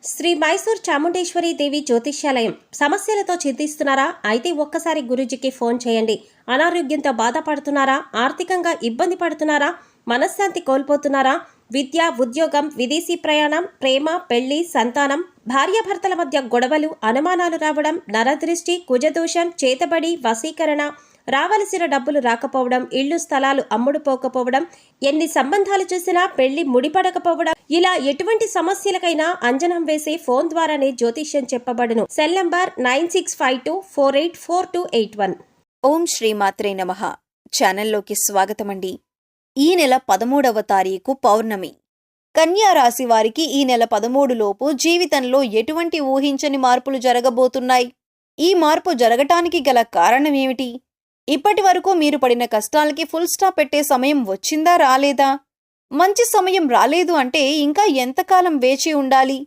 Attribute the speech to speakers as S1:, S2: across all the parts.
S1: శ్రీ మైసూర్ చాముండేశ్వరి దేవి జ్యోతిష్యాలయం. సమస్యలతో చింతిస్తున్నారా? అయితే ఒక్కసారి గురూజీకి ఫోన్ చేయండి. అనారోగ్యంతో బాధపడుతున్నారా? ఆర్థికంగా ఇబ్బంది పడుతున్నారా? మనశ్శాంతి కోల్పోతున్నారా? విద్య, ఉద్యోగం, విదేశీ ప్రయాణం, ప్రేమ, పెళ్లి, సంతానం, భార్యాభర్తల మధ్య గొడవలు, అనుమానాలు రావడం, నరదృష్టి, కుజదోషం, చేతబడి, వశీకరణ, రావలసిన డబ్బులు రాకపోవడం, ఇళ్లు స్థలాలు అమ్ముడుపోకపోవడం, ఎన్ని సంబంధాలు చూసినా పెళ్లి ముడిపడకపోవడం, ఇలా ఎటువంటి సమస్యలకైనా అంజనం వేసే ఫోన్ ద్వారానే జ్యోతిష్యం చెప్పబడును. Cell number 9652484281.
S2: ఓం శ్రీమాత్రే నమః. ఛానల్లోకి స్వాగతమండి. ఈ నెల 13వ తారీఖు పౌర్ణమి. కన్యా రాశి వారికి ఈ నెల 13 లోపు జీవితంలో ఎటువంటి ఊహించని మార్పులు జరగబోతున్నాయి? ఈ మార్పు జరగటానికి గల కారణమేమిటి? ఇప్పటి వరకు మీరు పడిన కష్టాలకి ఫుల్ స్టాప్ పెట్టే సమయం వచ్చిందా, రాలేదా? మంచి సమయం రాలేదు అంటే ఇంకా ఎంతకాలం వేచి ఉండాలి?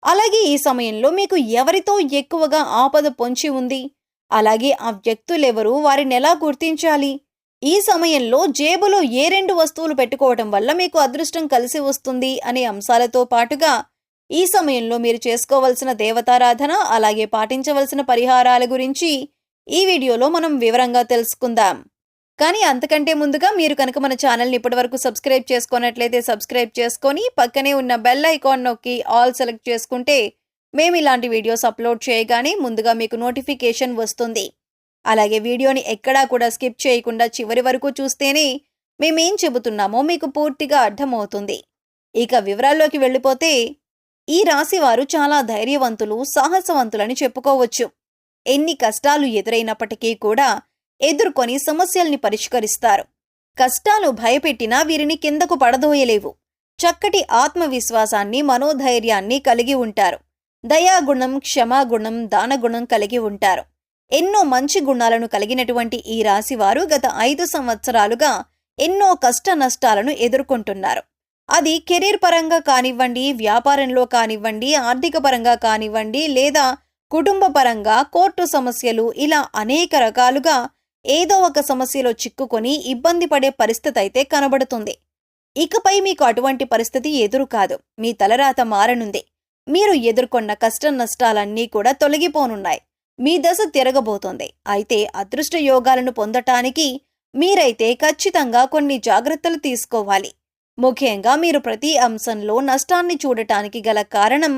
S2: అలాగే ఈ సమయంలో మీకు ఎవరితో ఎక్కువగా ఆపద పొంచి ఉంది? అలాగే ఆ వ్యక్తులెవరు, వారినెలా గుర్తించాలి? ఈ సమయంలో జేబులో ఏ 2 వస్తువులు పెట్టుకోవటం వల్ల మీకు అదృష్టం కలిసి వస్తుంది అనే అంశాలతో పాటుగా ఈ సమయంలో మీరు చేసుకోవలసిన దేవతారాధన, అలాగే పాటించవలసిన పరిహారాల గురించి ఈ వీడియోలో మనం వివరంగా తెలుసుకుందాం. కానీ అంతకంటే ముందుగా మీరు కనుక మన ఛానల్ని ఇప్పటివరకు సబ్స్క్రైబ్ చేసుకున్నట్లయితే సబ్స్క్రైబ్ చేసుకొని పక్కనే ఉన్న బెల్ ఐకాన్ నొక్కి ఆల్ సెలెక్ట్ చేసుకుంటే మేము ఇలాంటి వీడియోస్ అప్లోడ్ చేయగానే ముందుగా మీకు నోటిఫికేషన్ వస్తుంది. అలాగే వీడియోని ఎక్కడా కూడా స్కిప్ చేయకుండా చివరి వరకు చూస్తేనే మేమేం చెబుతున్నామో మీకు పూర్తిగా అర్థమవుతుంది. ఇక వివరాల్లోకి వెళ్ళిపోతే, ఈ రాశి వారు చాలా ధైర్యవంతులు, సాహసవంతులని చెప్పుకోవచ్చు. ఎన్ని కష్టాలు ఎదురైనప్పటికీ కూడా ఎదుర్కొని సమస్యల్ని పరిష్కరిస్తారు. కష్టాలు భయపెట్టినా వీరిని కిందకు పడదోయలేవు. చక్కటి ఆత్మవిశ్వాసాన్ని, మనోధైర్యాన్ని కలిగి ఉంటారు. దయాగుణం, క్షమాగుణం, దానగుణం కలిగి ఉంటారు. ఎన్నో మంచి గుణాలను కలిగినటువంటి ఈ రాశివారు గత 5 సంవత్సరాలుగా ఎన్నో కష్ట నష్టాలను ఎదుర్కొంటున్నారు. అది కెరీర్ పరంగా కానివ్వండి, వ్యాపారంలో కానివ్వండి, ఆర్థిక పరంగా కానివ్వండి, లేదా కుటుంబ పరంగా కోర్టు సమస్యలు, ఇలా అనేక రకాలుగా ఏదో ఒక సమస్యలో చిక్కుకొని ఇబ్బంది పడే పరిస్థితి అయితే కనబడుతుంది. ఇకపై మీకు అటువంటి పరిస్థితి ఎదురు కాదు. మీ తలరాత మారనుంది. మీరు ఎదుర్కొన్న కష్ట నష్టాలన్నీ కూడా తొలగిపోనున్నాయి. మీ దశ తిరగబోతోంది. అయితే అదృష్ట యోగాలను పొందటానికి మీరైతే ఖచ్చితంగా కొన్ని జాగ్రత్తలు తీసుకోవాలి. ముఖ్యంగా మీరు ప్రతి అంశంలో నష్టాన్ని చూడటానికి గల కారణం,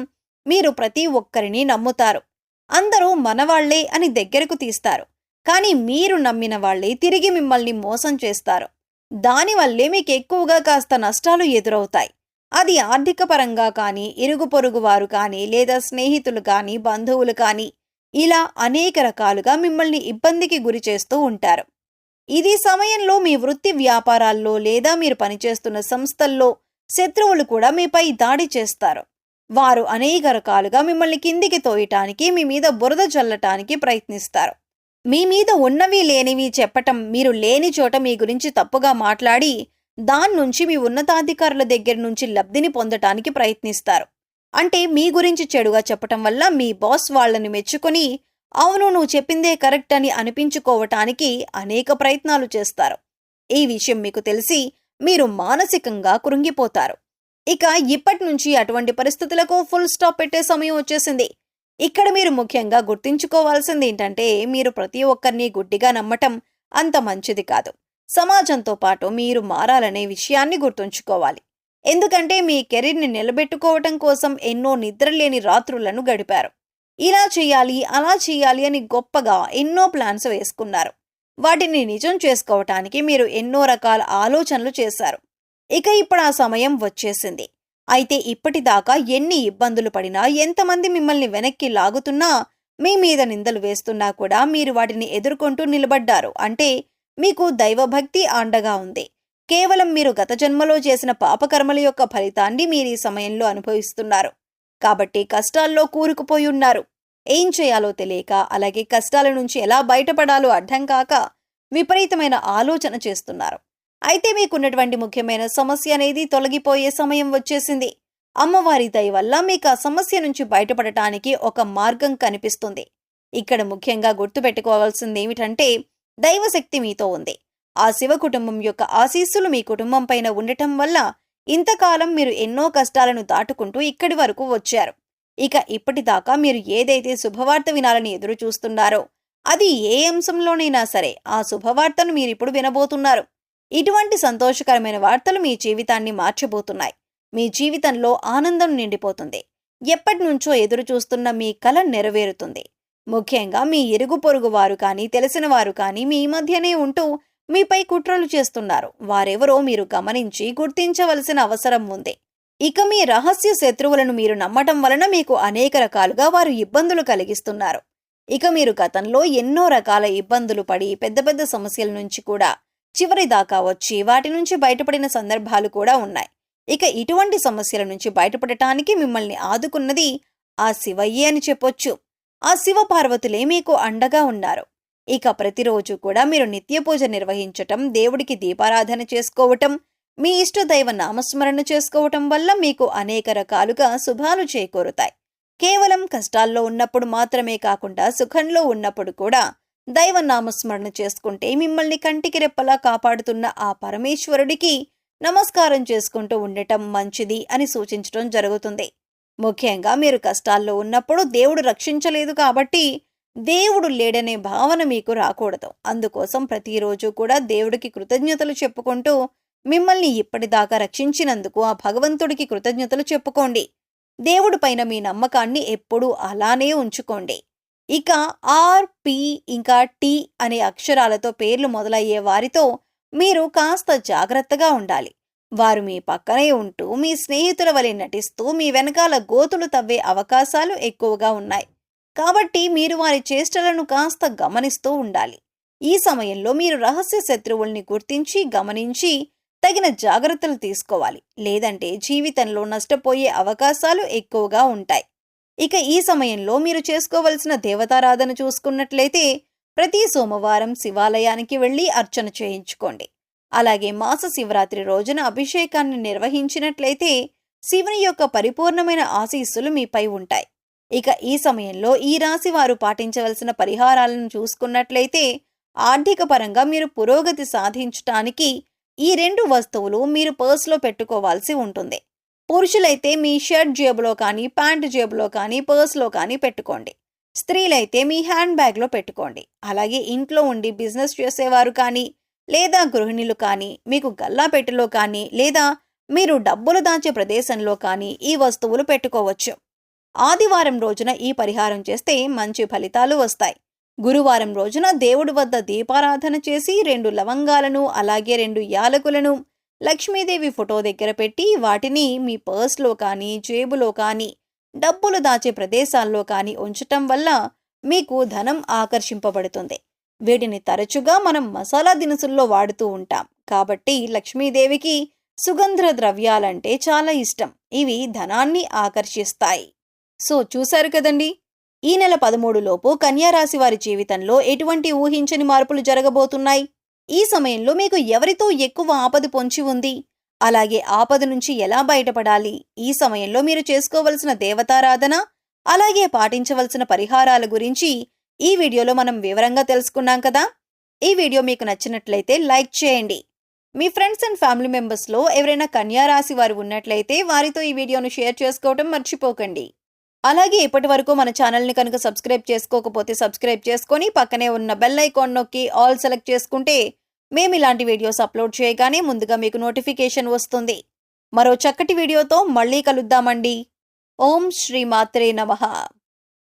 S2: మీరు ప్రతి ఒక్కరిని నమ్ముతారు. అందరూ మనవాళ్లే అని దగ్గరకు తీస్తారు. కానీ మీరు నమ్మిన వాళ్లే తిరిగి మిమ్మల్ని మోసం చేస్తారు. దానివల్లే మీకు ఎక్కువగా కాస్త నష్టాలు ఎదురవుతాయి. అది ఆర్థిక పరంగా కానీ, ఇరుగు పొరుగు వారు కానీ, లేదా స్నేహితులు కానీ, బంధువులు కానీ, ఇలా అనేక రకాలుగా మిమ్మల్ని ఇబ్బందికి గురి చేస్తూ ఉంటారు. ఇది సమయంలో మీ వృత్తి వ్యాపారాల్లో లేదా మీరు పనిచేస్తున్న సంస్థల్లో శత్రువులు కూడా మీపై దాడి చేస్తారు. వారు అనేక రకాలుగా మిమ్మల్ని కిందికి తోయటానికి, మీ మీద బురద చల్లటానికి ప్రయత్నిస్తారు. మీ మీద ఉన్నవి లేనివి చెప్పటం, మీరు లేని చోట మీ గురించి తప్పుగా మాట్లాడి దాన్నుంచి మీ ఉన్నతాధికారుల దగ్గర నుంచి లబ్ధిని పొందటానికి ప్రయత్నిస్తారు. అంటే మీ గురించి చెడుగా చెప్పటం వల్ల మీ బాస్ వాళ్లని మెచ్చుకొని, అవును నువ్వు చెప్పిందే కరెక్ట్ అని అనిపించుకోవటానికి అనేక ప్రయత్నాలు చేస్తారు. ఈ విషయం మీకు తెలిసి మీరు మానసికంగా కృంగిపోతారు. ఇక ఇప్పటి నుంచి అటువంటి పరిస్థితులకు ఫుల్ స్టాప్ పెట్టే సమయం వచ్చేసింది. ఇక్కడ మీరు ముఖ్యంగా గుర్తుంచుకోవాల్సింది ఏంటంటే, మీరు ప్రతి ఒక్కరిని గుడ్డిగా నమ్మటం అంత మంచిది కాదు. సమాజంతో పాటు మీరు మారాలనే విషయాన్ని గుర్తుంచుకోవాలి. ఎందుకంటే మీ కెరీర్ని నిలబెట్టుకోవటం కోసం ఎన్నో నిద్రలేని రాత్రులను గడిపారు. ఇలా చేయాలి, అలా చేయాలి అని గొప్పగా ఎన్నో ప్లాన్స్ వేసుకున్నారు. వాటిని నిజం చేసుకోవటానికి మీరు ఎన్నో రకాల ఆలోచనలు చేశారు. ఇక ఇప్పుడు ఆ సమయం వచ్చేసింది. అయితే ఇప్పటిదాకా ఎన్ని ఇబ్బందులు పడినా, ఎంతమంది మిమ్మల్ని వెనక్కి లాగుతున్నా, మీ మీద నిందలు వేస్తున్నా కూడా మీరు వాటిని ఎదుర్కొంటూ నిలబడ్డారు. అంటే మీకు దైవభక్తి అండగా ఉంది. కేవలం మీరు గత జన్మలో చేసిన పాపకర్మల యొక్క ఫలితాన్ని మీరు ఈ సమయంలో అనుభవిస్తున్నారు. కాబట్టి కష్టాల్లో కూరుకుపోయి ఉన్నారు. ఏం చేయాలో తెలియక, అలాగే కష్టాల నుంచి ఎలా బయటపడాలో అర్థం కాక విపరీతమైన ఆలోచన చేస్తున్నారు. అయితే మీకున్నటువంటి ముఖ్యమైన సమస్య అనేది తొలగిపోయే సమయం వచ్చేసింది. అమ్మవారి దయ వల్ల మీకు ఆ సమస్య నుంచి బయటపడటానికి ఒక మార్గం కనిపిస్తుంది. ఇక్కడ ముఖ్యంగా గుర్తుపెట్టుకోవాల్సింది ఏమిటంటే, దైవశక్తి మీతో ఉంది. ఆ శివ కుటుంబం యొక్క ఆశీస్సులు మీ కుటుంబం పైన ఉండటం వల్ల ఇంతకాలం మీరు ఎన్నో కష్టాలను దాటుకుంటూ ఇక్కడి వరకు వచ్చారు. ఇక ఇప్పటిదాకా మీరు ఏదైతే శుభవార్త వినాలని ఎదురు చూస్తున్నారో అది ఏ అంశంలోనైనా సరే ఆ శుభవార్తను మీరిప్పుడు వినబోతున్నారు. ఇటువంటి సంతోషకరమైన వార్తలు మీ జీవితాన్ని మార్చబోతున్నాయి. మీ జీవితంలో ఆనందం నిండిపోతుంది. ఎప్పటి నుంచో ఎదురు చూస్తున్న మీ కల నెరవేరుతుంది. ముఖ్యంగా మీ ఇరుగు పొరుగు వారు కానీ తెలిసిన వారు కానీ మీ మధ్యనే ఉంటూ మీపై కుట్రలు చేస్తున్నారు. వారెవరో మీరు గమనించి గుర్తించవలసిన అవసరం ఉంది. ఇక మీ రహస్య శత్రువులను మీరు నమ్మటం వలన మీకు అనేక రకాలుగా వారు ఇబ్బందులు కలిగిస్తున్నారు. ఇక మీరు గతంలో ఎన్నో రకాల ఇబ్బందులు పడి పెద్ద పెద్ద సమస్యల నుంచి కూడా చివరి దాకా వచ్చి వాటి నుంచి బయటపడిన సందర్భాలు కూడా ఉన్నాయి. ఇక ఇటువంటి సమస్యల నుంచి బయటపడటానికి మిమ్మల్ని ఆదుకున్నది ఆ శివయ్యే అని చెప్పొచ్చు. ఆ శివ పార్వతులే మీకు అండగా ఉన్నారు. ఇక ప్రతిరోజు కూడా మీరు నిత్య పూజ నిర్వహించటం, దేవుడికి దీపారాధన చేసుకోవటం, మీ ఇష్టదైవ నామస్మరణ చేసుకోవటం వల్ల మీకు అనేక రకాలుగా శుభాలు చేకూరుతాయి. కేవలం కష్టాల్లో ఉన్నప్పుడు మాత్రమే కాకుండా సుఖంలో ఉన్నప్పుడు కూడా దైవ నామస్మరణ చేసుకుంటే మిమ్మల్ని కంటికి రెప్పలా కాపాడుతున్న ఆ పరమేశ్వరుడికి నమస్కారం చేసుకుంటూ ఉండటం మంచిది అని సూచించడం జరుగుతుంది. ముఖ్యంగా మీరు కష్టాల్లో ఉన్నప్పుడు దేవుడు రక్షించలేదు కాబట్టి దేవుడు లేడనే భావన మీకు రాకూడదు. అందుకోసం ప్రతిరోజు కూడా దేవుడికి కృతజ్ఞతలు చెప్పుకుంటూ మిమ్మల్ని ఇప్పటిదాకా రక్షించినందుకు ఆ భగవంతుడికి కృతజ్ఞతలు చెప్పుకోండి. దేవుడి పైన మీ నమ్మకాన్ని ఎప్పుడూ అలానే ఉంచుకోండి. ఇక ఆర్, పి ఇంకా టి అనే అక్షరాలతో పేర్లు మొదలయ్యే వారితో మీరు కాస్త జాగ్రత్తగా ఉండాలి. వారు మీ పక్కనే ఉంటూ మీ స్నేహితుల వలె నటిస్తూ మీ వెనకాల గోతులు తవ్వే అవకాశాలు ఎక్కువగా ఉన్నాయి. కాబట్టి మీరు వారి చేష్టలను కాస్త గమనిస్తూ ఉండాలి. ఈ సమయంలో మీరు రహస్య శత్రువుల్ని గుర్తించి గమనించి తగిన జాగ్రత్తలు తీసుకోవాలి. లేదంటే జీవితంలో నష్టపోయే అవకాశాలు ఎక్కువగా ఉంటాయి. ఇక ఈ సమయంలో మీరు చేసుకోవలసిన దేవతారాధన చూసుకున్నట్లయితే ప్రతి సోమవారం శివాలయానికి వెళ్లి అర్చన చేయించుకోండి. అలాగే మాస శివరాత్రి రోజున అభిషేకాన్ని నిర్వహించినట్లయితే శివుని యొక్క పరిపూర్ణమైన ఆశీస్సులు మీపై ఉంటాయి. ఇక ఈ సమయంలో ఈ రాశి వారు పాటించవలసిన పరిహారాలను చూసుకున్నట్లయితే ఆర్థిక పరంగా మీరు పురోగతి సాధించటానికి ఈ 2 వస్తువులు మీరు పర్సులో పెట్టుకోవాల్సి ఉంటుంది. పురుషులైతే మీ షర్ట్ జేబులో కానీ ప్యాంటు జేబులో కానీ పర్సులో కానీ పెట్టుకోండి. స్త్రీలైతే మీ హ్యాండ్ బ్యాగ్లో పెట్టుకోండి. అలాగే ఇంట్లో ఉండి బిజినెస్ చేసేవారు కానీ లేదా గృహిణులు కానీ మీకు గల్లాపెట్టెలో కానీ లేదా మీరు డబ్బులు దాచే ప్రదేశంలో కానీ ఈ వస్తువులు పెట్టుకోవచ్చు. ఆదివారం రోజున ఈ పరిహారం చేస్తే మంచి ఫలితాలు వస్తాయి. గురువారం రోజున దేవుడి వద్ద దీపారాధన చేసి 2 లవంగాలను అలాగే 2 యాలకులను లక్ష్మీదేవి ఫోటో దగ్గర పెట్టి వాటిని మీ పర్స్లో కానీ జేబులో కానీ డబ్బులు దాచే ప్రదేశాల్లో కానీ ఉంచటం వల్ల మీకు ధనం ఆకర్షింపబడుతుంది. వీటిని తరచుగా మనం మసాలా దినుసుల్లో వాడుతూ ఉంటాం. కాబట్టి లక్ష్మీదేవికి సుగంధ ద్రవ్యాలంటే చాలా ఇష్టం. ఇవి ధనాన్ని ఆకర్షిస్తాయి. సో చూశారు కదండి, ఈ నెల 13 లోపు కన్యా రాశి వారి జీవితంలో ఎటువంటి ఊహించని మార్పులు జరగబోతున్నాయి. ఈ సమయంలో మీకు ఎవరితో ఎక్కువ ఆపద పొంచి ఉంది, అలాగే ఆపద నుంచి ఎలా బయటపడాలి, ఈ సమయంలో మీరు చేసుకోవలసిన దేవతారాధన అలాగే పాటించవలసిన పరిహారాల గురించి ఈ వీడియోలో మనం వివరంగా తెలుసుకున్నాం కదా. ఈ వీడియో మీకు నచ్చినట్లయితే లైక్ చేయండి. మీ ఫ్రెండ్స్ అండ్ ఫ్యామిలీ మెంబర్స్లో ఎవరైనా కన్యా రాశి వారు ఉన్నట్లయితే వారితో ఈ వీడియోను షేర్ చేసుకోవడం మర్చిపోకండి. అలాగే ఇప్పటి వరకు మన ఛానల్ని కనుక సబ్స్క్రైబ్ చేసుకోకపోతే సబ్స్క్రైబ్ చేసుకొని పక్కనే ఉన్న బెల్ ఐకాన్ నొక్కి ఆల్ సెలెక్ట్ చేసుకుంటే మేము ఇలాంటి వీడియోస్ అప్లోడ్ చేయగానే ముందుగా మీకు నోటిఫికేషన్ వస్తుంది. మరో చక్కటి వీడియోతో మళ్ళీ కలుద్దామండి. ఓం శ్రీ మాత్రే నమః.